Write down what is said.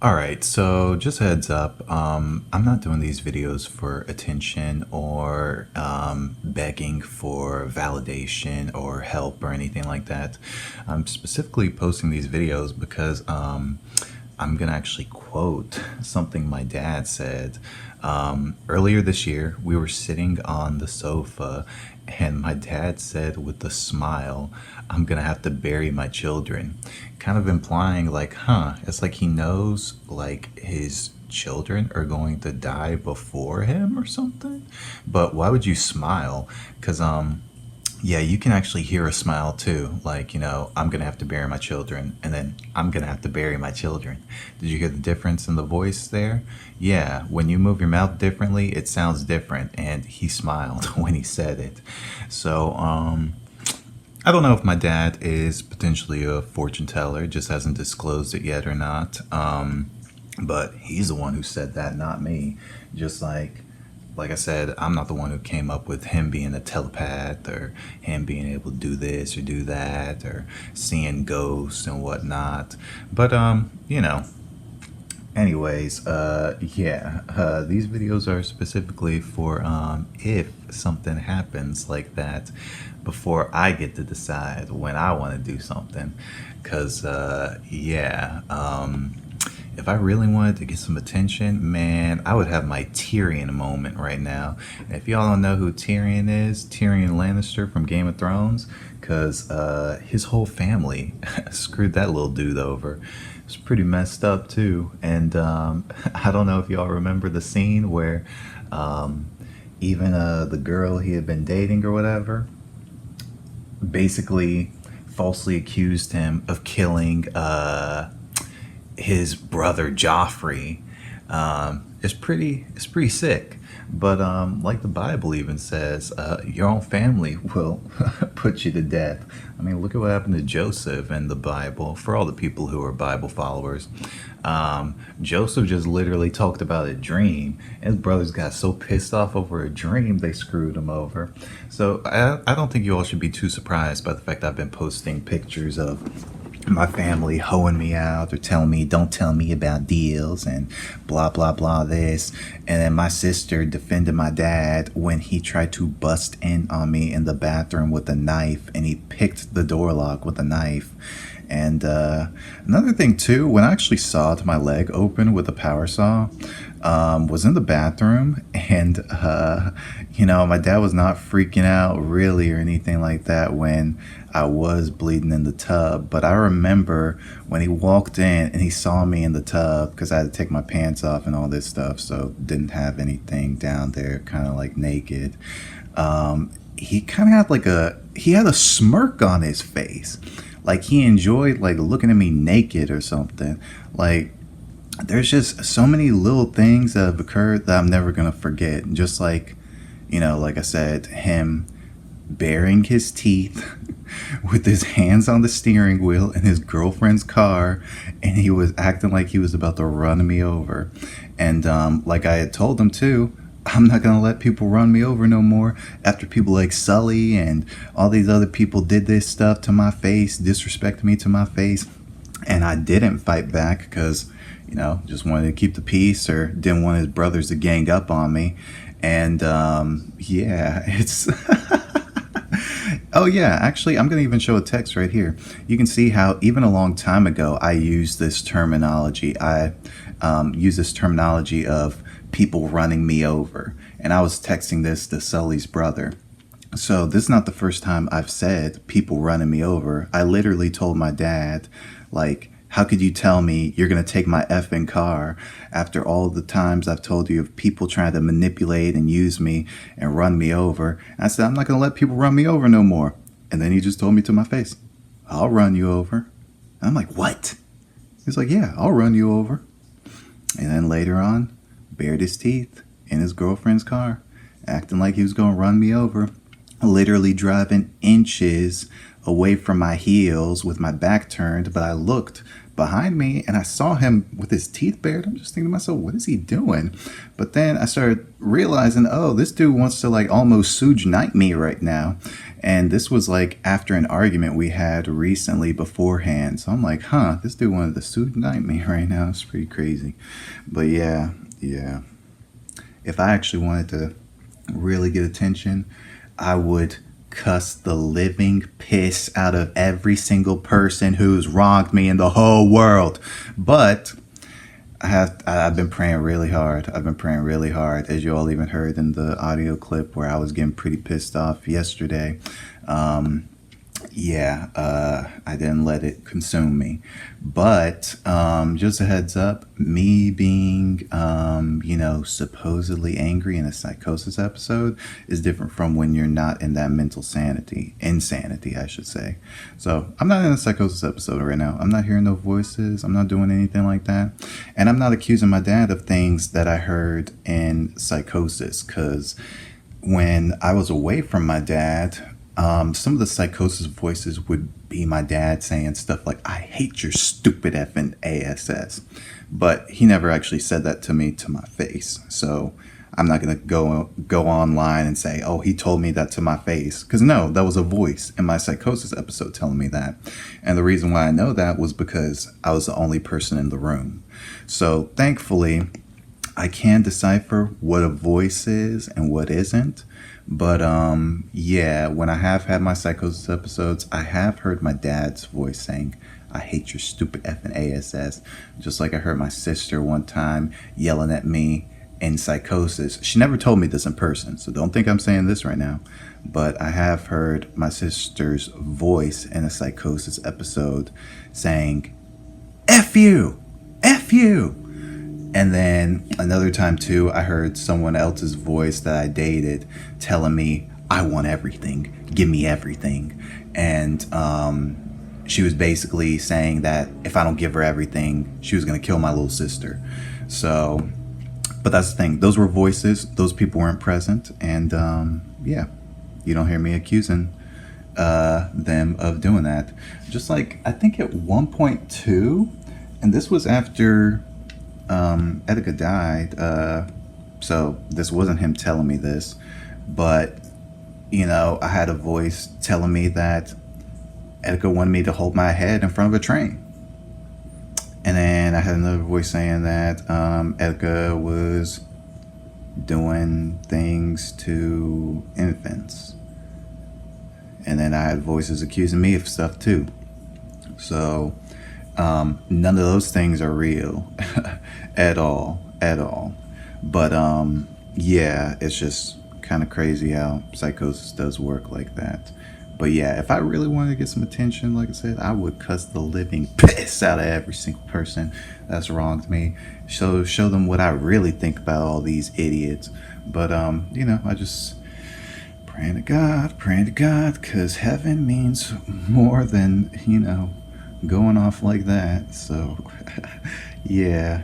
All right, so just a heads up, I'm not doing these videos for attention or begging for validation or help or anything like that. I'm specifically posting these videos because I'm going to actually quote something my dad said. Earlier this year, we were sitting on the sofa, and my dad said with a smile, I'm going to have to bury my children. Kind of implying, like, it's like he knows, like, his children are going to die before him or something. But why would you smile? Because, yeah, you can actually hear a smile too. Like, I'm going to have to bury my children, and then I'm going to have to bury my children. Did you hear the difference in the voice there? Yeah, when you move your mouth differently, it sounds different. And he smiled when he said it. So, I don't know if my dad is potentially a fortune teller, just hasn't disclosed it yet or not. But he's the one who said that, not me. Just like I said, I'm not the one who came up with him being a telepath or him being able to do this or do that or seeing ghosts and whatnot. But anyways, yeah, these videos are specifically for if something happens like that before I get to decide when I want to do something. Because, yeah, if I really wanted to get some attention, man, I would have my Tyrion moment right now. And if y'all don't know who Tyrion is, Tyrion Lannister from Game of Thrones, because his whole family screwed that little dude over. It's pretty messed up too. And I don't know if y'all remember the scene where even the girl he had been dating or whatever basically falsely accused him of killing his brother Joffrey. It's pretty sick. But like the Bible even says, your own family will put you to death. I mean, look at what happened to Joseph in the Bible. For all the people who are Bible followers, Joseph just literally talked about a dream. And his brothers got so pissed off over a dream, they screwed him over. So I don't think you all should be too surprised by the fact I've been posting pictures of my family hoeing me out or telling me don't tell me about deals and blah blah blah this, and then my sister defended my dad when he tried to bust in on me in the bathroom with a knife, and he picked the door lock with a knife. And another thing too, when I actually sawed my leg open with a power saw, was in the bathroom, and my dad was not freaking out really or anything like that when I was bleeding in the tub. But I remember when he walked in and he saw me in the tub, because I had to take my pants off and all this stuff, so didn't have anything down there, kind of like naked. He kind of had he had a smirk on his face, like he enjoyed like looking at me naked or something. Like, there's just so many little things that have occurred that I'm never gonna forget. Just like, like I said, him baring his teeth with his hands on the steering wheel in his girlfriend's car, and he was acting like he was about to run me over. And like I had told him too, I'm not gonna let people run me over no more. After people like Sully and all these other people did this stuff to my face, disrespected me to my face, and I didn't fight back because, just wanted to keep the peace or didn't want his brothers to gang up on me. And yeah, it's. Oh yeah, actually, I'm gonna even show a text right here. You can see how even a long time ago I used this terminology. I use this terminology of people running me over, and I was texting this to Sully's brother. So this is not the first time I've said people running me over. I literally told my dad, like, how could you tell me you're going to take my effing car after all the times I've told you of people trying to manipulate and use me and run me over? And I said, I'm not going to let people run me over no more. And then he just told me to my face, I'll run you over. And I'm like, what? He's like, yeah, I'll run you over. And then later on, bared his teeth in his girlfriend's car, acting like he was going to run me over. literally driving inches away from my heels with my back turned, but I looked behind me and I saw him with his teeth bared. I'm just thinking to myself, what is he doing? But then I started realizing, oh, this dude wants to like almost Suge Knight me right now. And this was like after an argument we had recently beforehand. So I'm like, huh, this dude wanted to Suge Knight me right now. It's pretty crazy. But yeah. If I actually wanted to really get attention, I would cuss the living piss out of every single person who's wronged me in the whole world. But I've been praying really hard. I've been praying really hard, as you all even heard in the audio clip where I was getting pretty pissed off yesterday. I didn't let it consume me. But just a heads up, me being, supposedly angry in a psychosis episode is different from when you're not in that mental insanity, I should say. So I'm not in a psychosis episode right now. I'm not hearing no voices. I'm not doing anything like that. And I'm not accusing my dad of things that I heard in psychosis, because when I was away from my dad, some of the psychosis voices would be my dad saying stuff like, I hate your stupid effing ASS. But he never actually said that to me to my face. So I'm not going to go online and say, oh, he told me that to my face. Because no, that was a voice in my psychosis episode telling me that. And the reason why I know that was because I was the only person in the room. So thankfully, I can decipher what a voice is and what isn't. But when I have had my psychosis episodes, I have heard my dad's voice saying, I hate your stupid effing ASS. Just like I heard my sister one time yelling at me in psychosis. She never told me this in person, so don't think I'm saying this right now. But I have heard my sister's voice in a psychosis episode saying, F you! F you! And then another time too, I heard someone else's voice that I dated telling me, I want everything, give me everything. And she was basically saying that if I don't give her everything, she was going to kill my little sister. So, but that's the thing. Those were voices. Those people weren't present. And you don't hear me accusing them of doing that. Just like, I think at one point too, and this was after Edgar died, so this wasn't him telling me this, but I had a voice telling me that Edgar wanted me to hold my head in front of a train. And then I had another voice saying that Edgar was doing things to infants. And then I had voices accusing me of stuff too. So none of those things are real at all. But it's just kind of crazy how psychosis does work like that. But yeah, if I really wanted to get some attention, like I said, I would cuss the living piss out of every single person that's wronged me. Show them what I really think about all these idiots. But I just praying to God, because heaven means more than going off like that. So yeah.